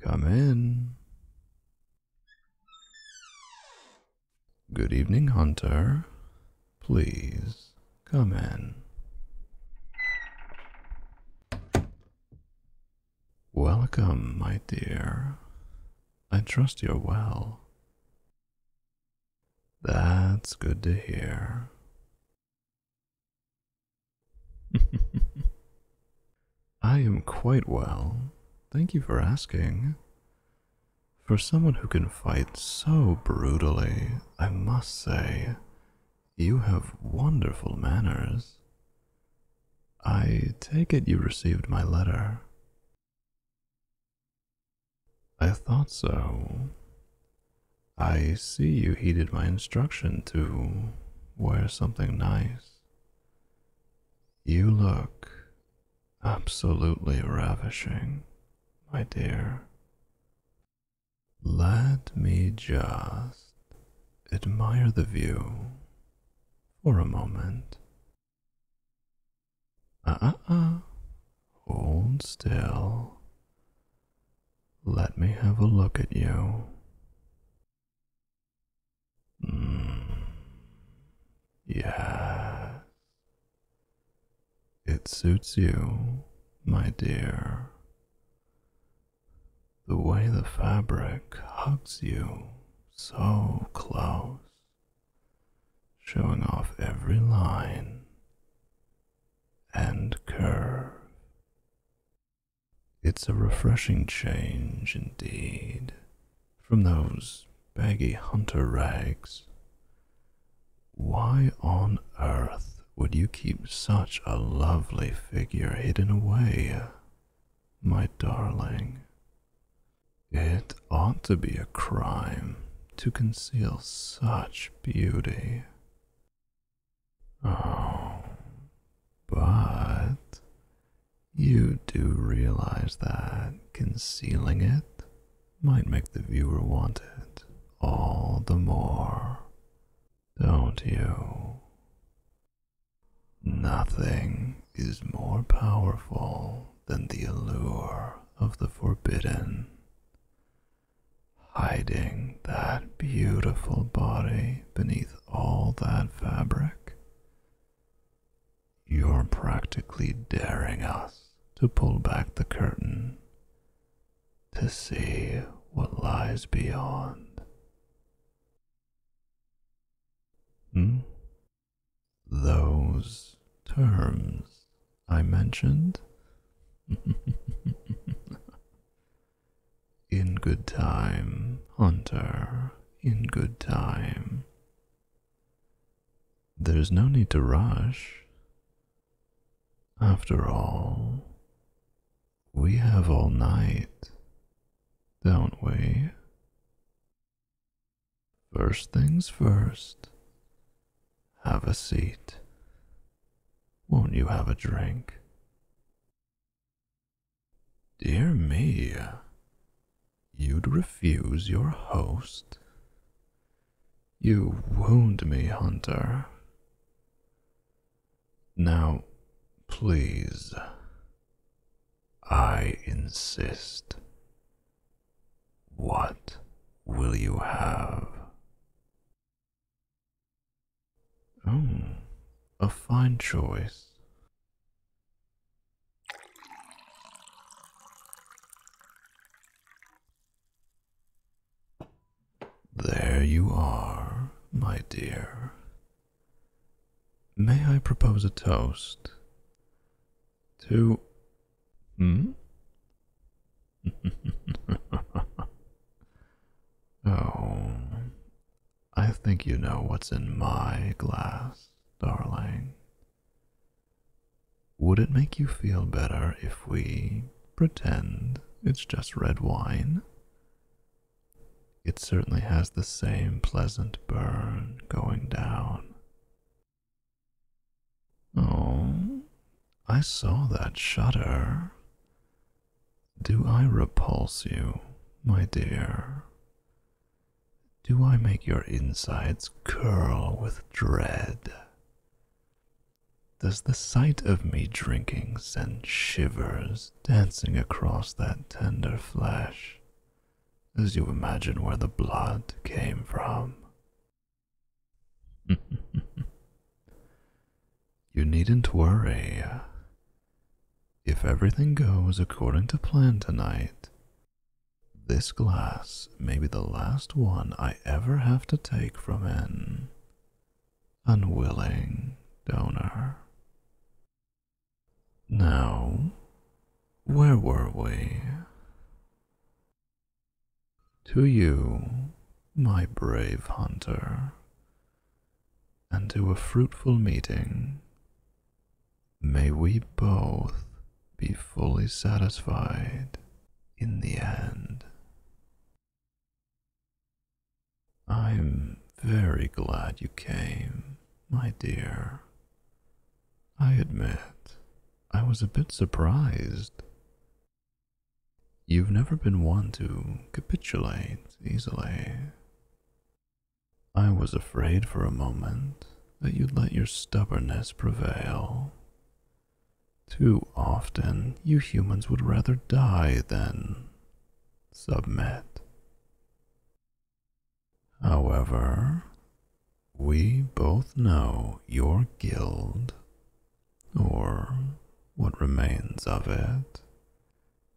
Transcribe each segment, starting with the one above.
Come in. Good evening, Hunter. Please, come in. Welcome, my dear. I trust you're well. That's good to hear. I am quite well. Thank you for asking. For someone who can fight so brutally, I must say, you have wonderful manners. I take it you received my letter. I thought so. I see you heeded my instruction to wear something nice. You look absolutely ravishing, my dear. Let me just admire the view for a moment. Hold still. Let me have a look at you. Yes. It suits you, my dear. The way the fabric hugs you so close, showing off every line and curve. It's a refreshing change indeed from those baggy hunter rags. Why on earth would you keep such a lovely figure hidden away, my darling? It ought to be a crime to conceal such beauty. Oh, but you do realize that concealing it might make the viewer want it all the more, don't you? Nothing is more powerful than the allure of the forbidden. Hiding that beautiful body beneath all that fabric, you're practically daring us to pull back the curtain to see what lies beyond. Those terms I mentioned? In good time, Hunter, in good time. There's no need to rush. After all, we have all night, don't we? First things first, have a seat. Won't you have a drink? Dear me, you'd refuse your host? You wound me, Hunter. Now, please, I insist. What will you have? Oh, a fine choice. There you are, my dear. May I propose a toast? To... Oh, I think you know what's in my glass, darling. Would it make you feel better if we pretend it's just red wine? It certainly has the same pleasant burn going down. Oh, I saw that shudder. Do I repulse you, my dear? Do I make your insides curl with dread? Does the sight of me drinking send shivers dancing across that tender flesh as you imagine where the blood came from. You needn't worry. If everything goes according to plan tonight, this glass may be the last one I ever have to take from an unwilling donor. Now, where were we? To you, my brave hunter, and to a fruitful meeting. May we both be fully satisfied in the end. I'm very glad you came, my dear. I admit, I was a bit surprised. You've never been one to capitulate easily. I was afraid for a moment that you'd let your stubbornness prevail. Too often, you humans would rather die than submit. However, we both know your guild, or what remains of it,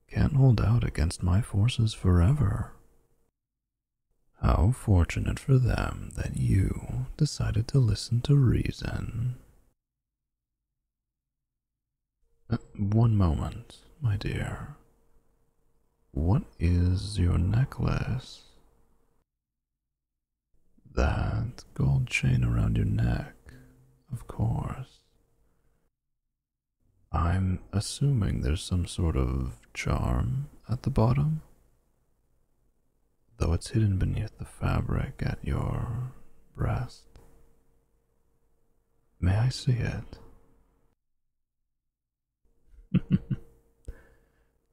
can't hold out against my forces forever. How fortunate for them that you decided to listen to reason. One moment, my dear. What is your necklace? That gold chain around your neck, of course. I'm assuming there's some sort of charm at the bottom, though it's hidden beneath the fabric at your breast. May I see it?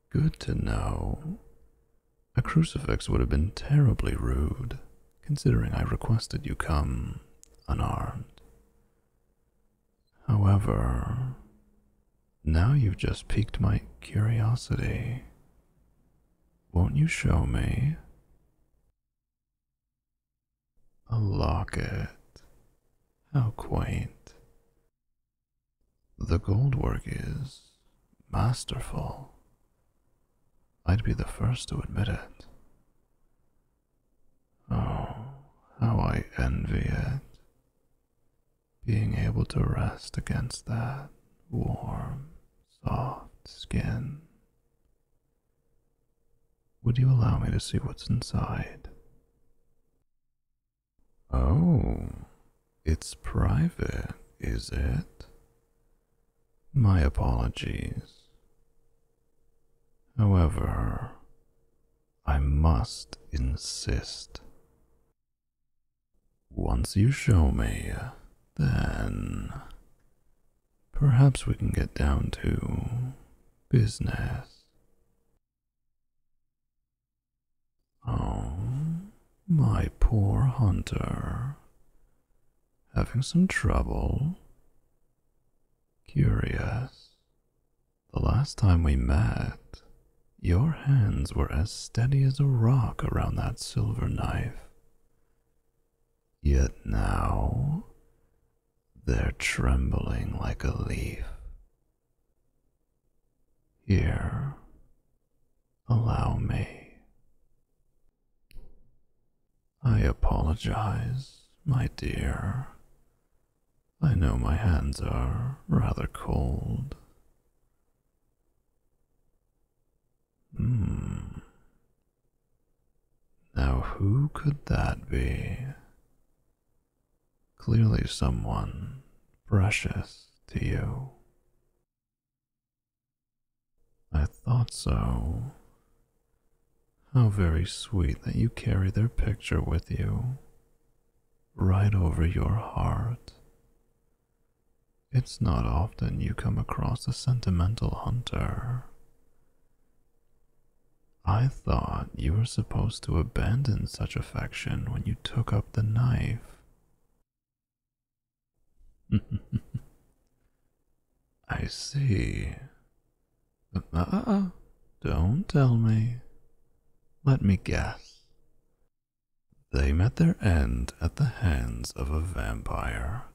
Good to know. A crucifix would have been terribly rude, considering I requested you come unarmed. However, now you've just piqued my curiosity. Won't you show me? A locket. How quaint. The gold work is masterful. I'd be the first to admit it. Oh, how I envy it. Being able to rest against that warm, soft skin. Would you allow me to see what's inside? Oh, it's private, is it? My apologies. However, I must insist. Once you show me, then perhaps we can get down to business. Oh, my poor hunter. Having some trouble? Curious. The last time we met, your hands were as steady as a rock around that silver knife. Yet now, they're trembling like a leaf. Here, allow me. I apologize, my dear. I know my hands are rather cold. Now who could that be? Clearly someone precious to you. I thought so. How very sweet that you carry their picture with you, right over your heart. It's not often you come across a sentimental hunter. I thought you were supposed to abandon such affection when you took up the knife. I see. Don't tell me. Let me guess. They met their end at the hands of a vampire.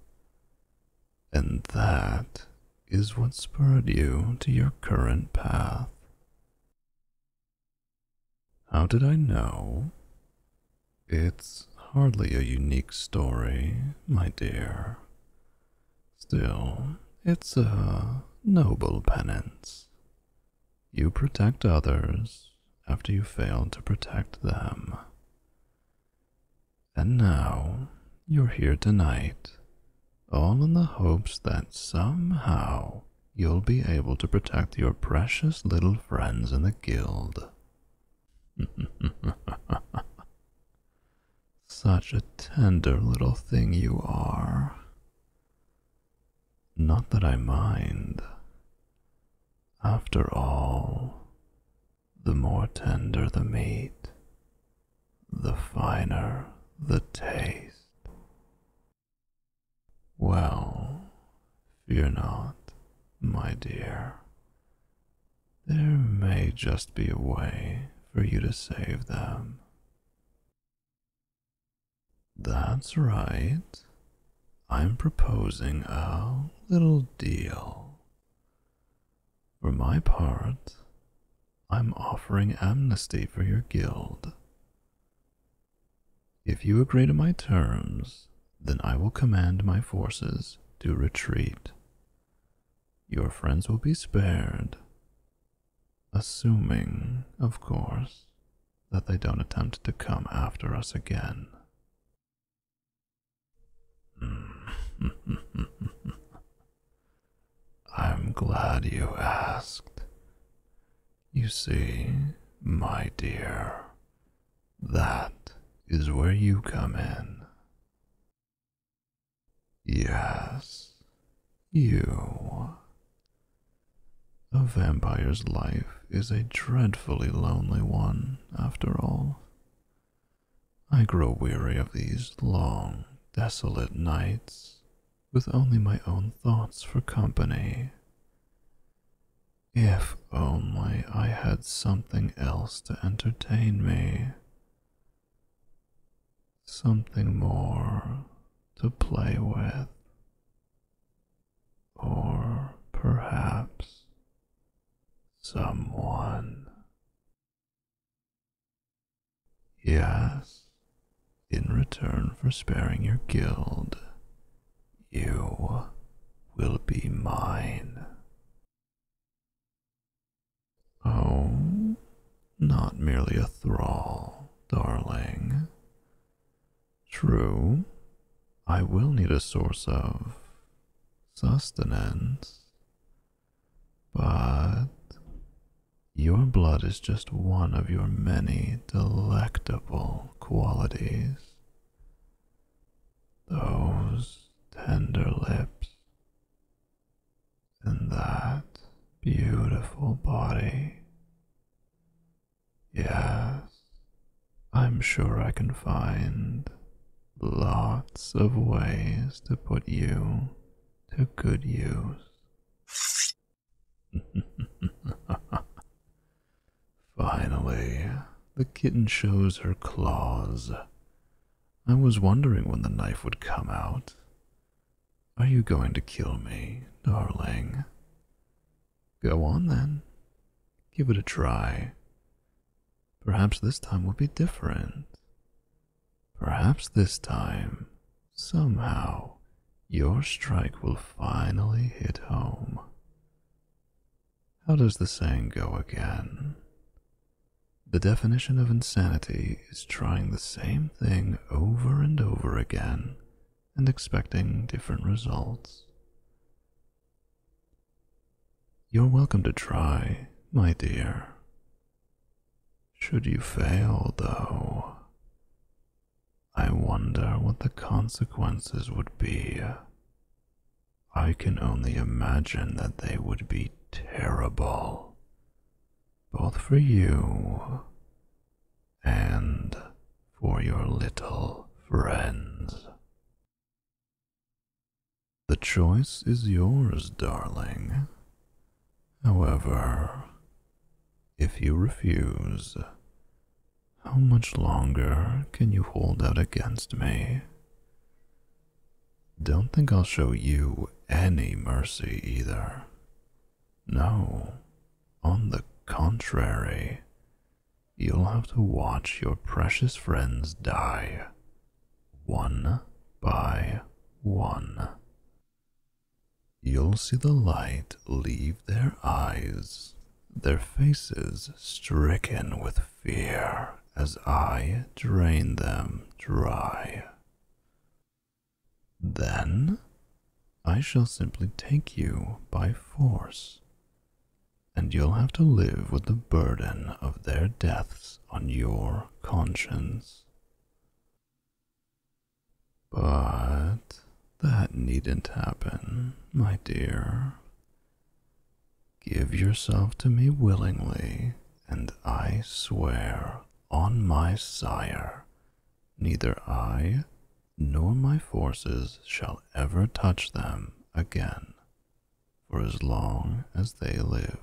And that is what spurred you to your current path. How did I know? It's hardly a unique story, my dear. Still, it's a noble penance. You protect others after you fail to protect them. And now, you're here tonight, all in the hopes that somehow you'll be able to protect your precious little friends in the guild. Such a tender little thing you are. Not that I mind. After all, the more tender the meat, the finer the taste. Well, fear not, my dear. There may just be a way for you to save them. That's right. I'm proposing a little deal. For my part, I'm offering amnesty for your guild. If you agree to my terms, then I will command my forces to retreat. Your friends will be spared, assuming, of course, that they don't attempt to come after us again. I'm glad you asked. You see, my dear, that is where you come in. Yes, you. A vampire's life is a dreadfully lonely one, after all. I grow weary of these long, desolate nights, with only my own thoughts for company. If only I had something else to entertain me. Something more to play with. Or perhaps someone. Yes, in return for sparing your guild, you will be mine. Oh, not merely a thrall, darling. True, I will need a source of sustenance, but your blood is just one of your many delectable qualities. Those tender lips and that beautiful body. Yes, I'm sure I can find lots of ways to put you to good use. Finally, the kitten shows her claws. I was wondering when the knife would come out. Are you going to kill me, darling? Go on then. Give it a try. Perhaps this time will be different. Perhaps this time, somehow, your strike will finally hit home. How does the saying go again? The definition of insanity is trying the same thing over and over again and expecting different results. You're welcome to try, my dear. Should you fail, though, I wonder what the consequences would be. I can only imagine that they would be terrible, both for you and for your little friends. The choice is yours, darling. However, if you refuse, How much longer can you hold out against me? Don't think I'll show you any mercy either. No, on the contrary, you'll have to watch your precious friends die, one by one. You'll see the light leave their eyes, their faces stricken with fear as I drain them dry. Then I shall simply take you by force, and you'll have to live with the burden of their deaths on your conscience. But that needn't happen, my dear. Give yourself to me willingly, and I swear on my sire, neither I nor my forces shall ever touch them again for as long as they live.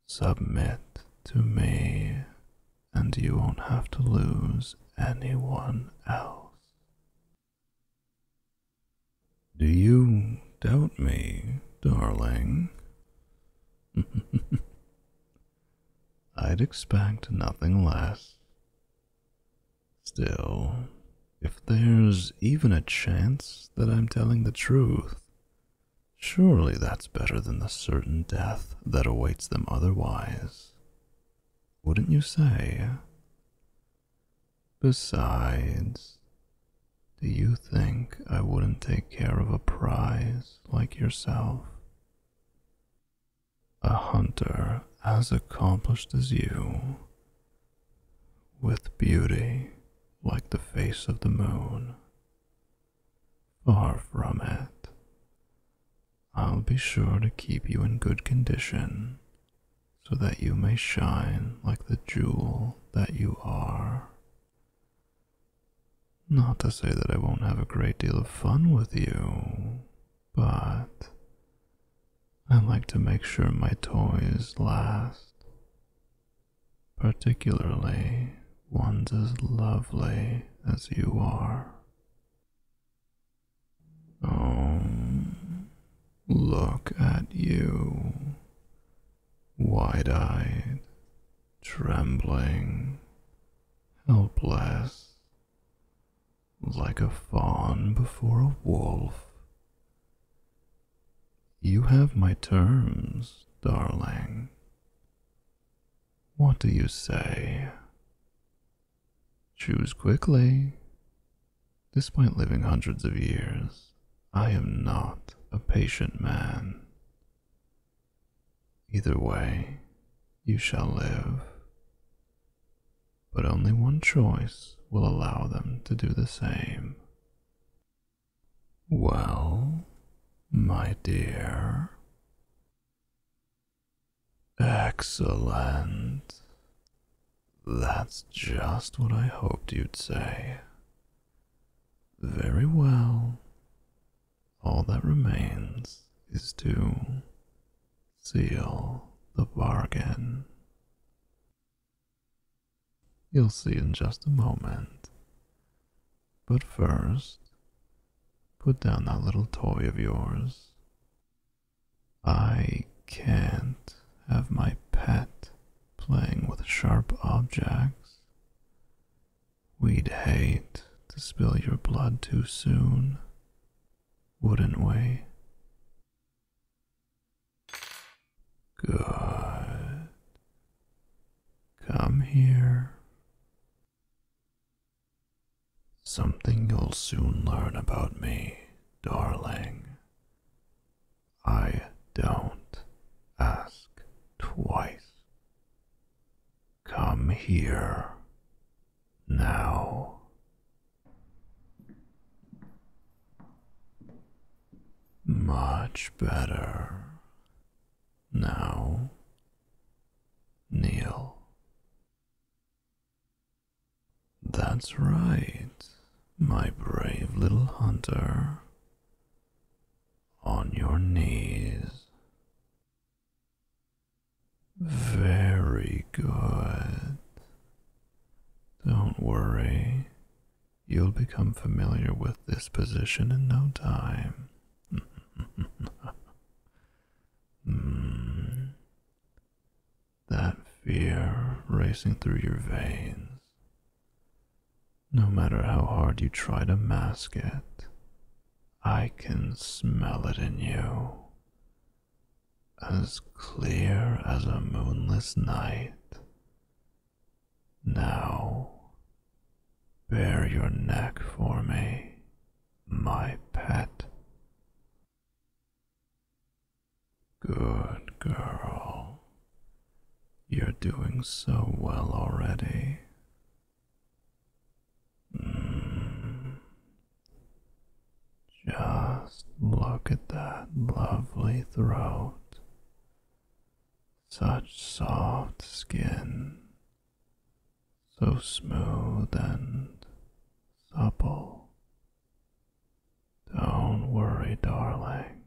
Submit to me, and you won't have to lose anyone else. Do you doubt me, darling? I'd expect nothing less. Still, if there's even a chance that I'm telling the truth, surely that's better than the certain death that awaits them otherwise. Wouldn't you say? Besides, do you think I wouldn't take care of a prize like yourself? A hunter as accomplished as you, with beauty like the face of the moon. Far from it. I'll be sure to keep you in good condition, so that you may shine like the jewel that you are. Not to say that I won't have a great deal of fun with you, but I like to make sure my toys last, particularly ones as lovely as you are. Oh, look at you, wide-eyed, trembling, helpless, like a fawn before a wolf. You have my terms, darling. What do you say? Choose quickly. Despite living hundreds of years, I am not a patient man. Either way, you shall live. But only one choice will allow them to do the same. Well, my dear. Excellent. That's just what I hoped you'd say. Very well. All that remains is to seal the bargain. You'll see in just a moment. But first, put down that little toy of yours. I can't have my pet playing with sharp objects. We'd hate to spill your blood too soon, wouldn't we? Good. Come here. Something you'll soon learn about me, darling. I don't ask twice. Come here now. Much better. Now, kneel. That's right, my brave little hunter. On your knees. Very good. Don't worry. You'll become familiar with this position in no time. That fear racing through your veins. No matter how hard you try to mask it, I can smell it in you. As clear as a moonless night. Now, bare your neck for me, my pet. Good girl. You're doing so well already. Just look at that lovely throat. Such soft skin. So smooth and supple. Don't worry, darling.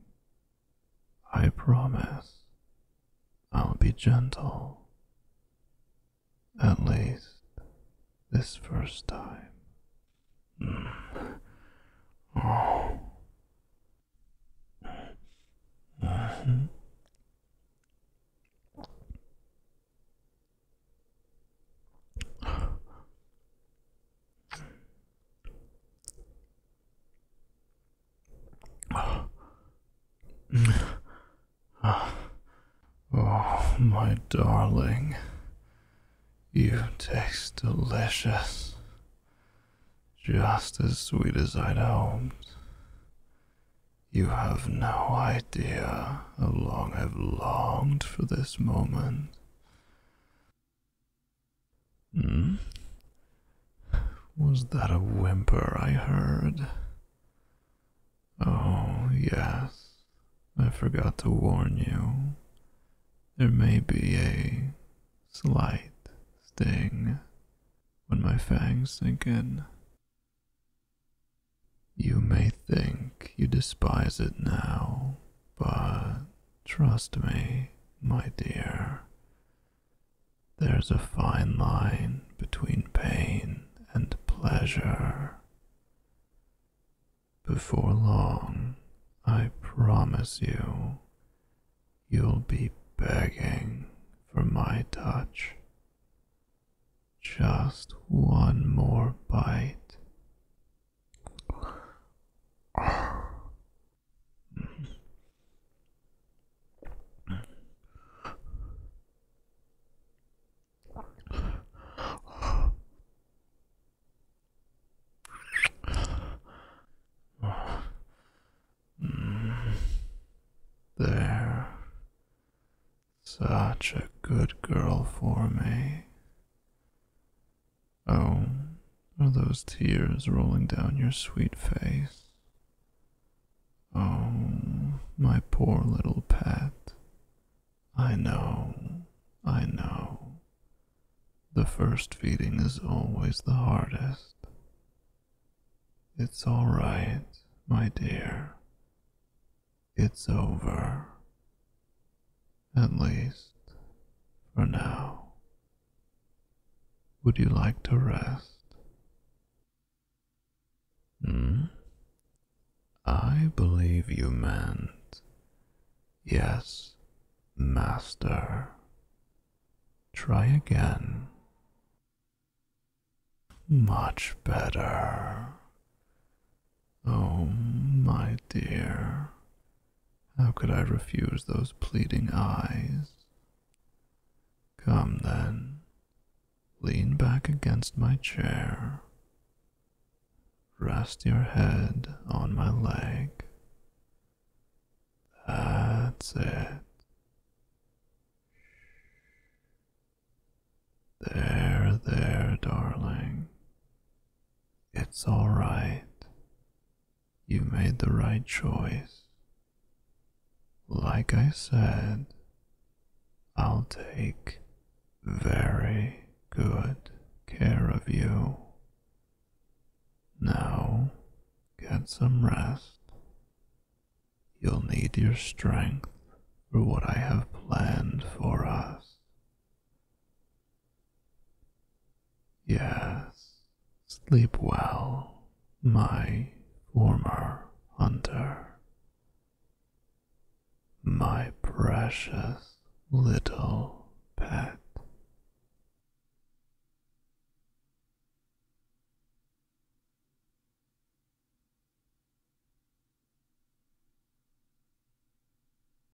I promise I'll be gentle. At least this first time. Oh. Oh, my darling, you taste delicious, just as sweet as I'd hoped. You have no idea how long I've longed for this moment. Was that a whimper I heard? Oh, yes, I forgot to warn you. There may be a slight sting when my fangs sink in. You may think you despise it now, but trust me, my dear. There's a fine line between pain and pleasure. Before long, I promise you, you'll be begging for my touch. Just one more bite. There. Such a good girl for me. Oh, are those tears rolling down your sweet face? Oh, my poor little pet. I know. The first feeding is always the hardest. It's all right, my dear. It's over. At least, for now. Would you like to rest? I believe you meant, yes, master. Try again. Much better. Oh, my dear. How could I refuse those pleading eyes? Come then, lean back against my chair. Rest your head on my leg. That's it. There, darling. It's all right. You made the right choice. Like I said, I'll take very good care of you. Now, get some rest. You'll need your strength for what I have planned for us. Yes, sleep well, my former hunter. My precious little pet.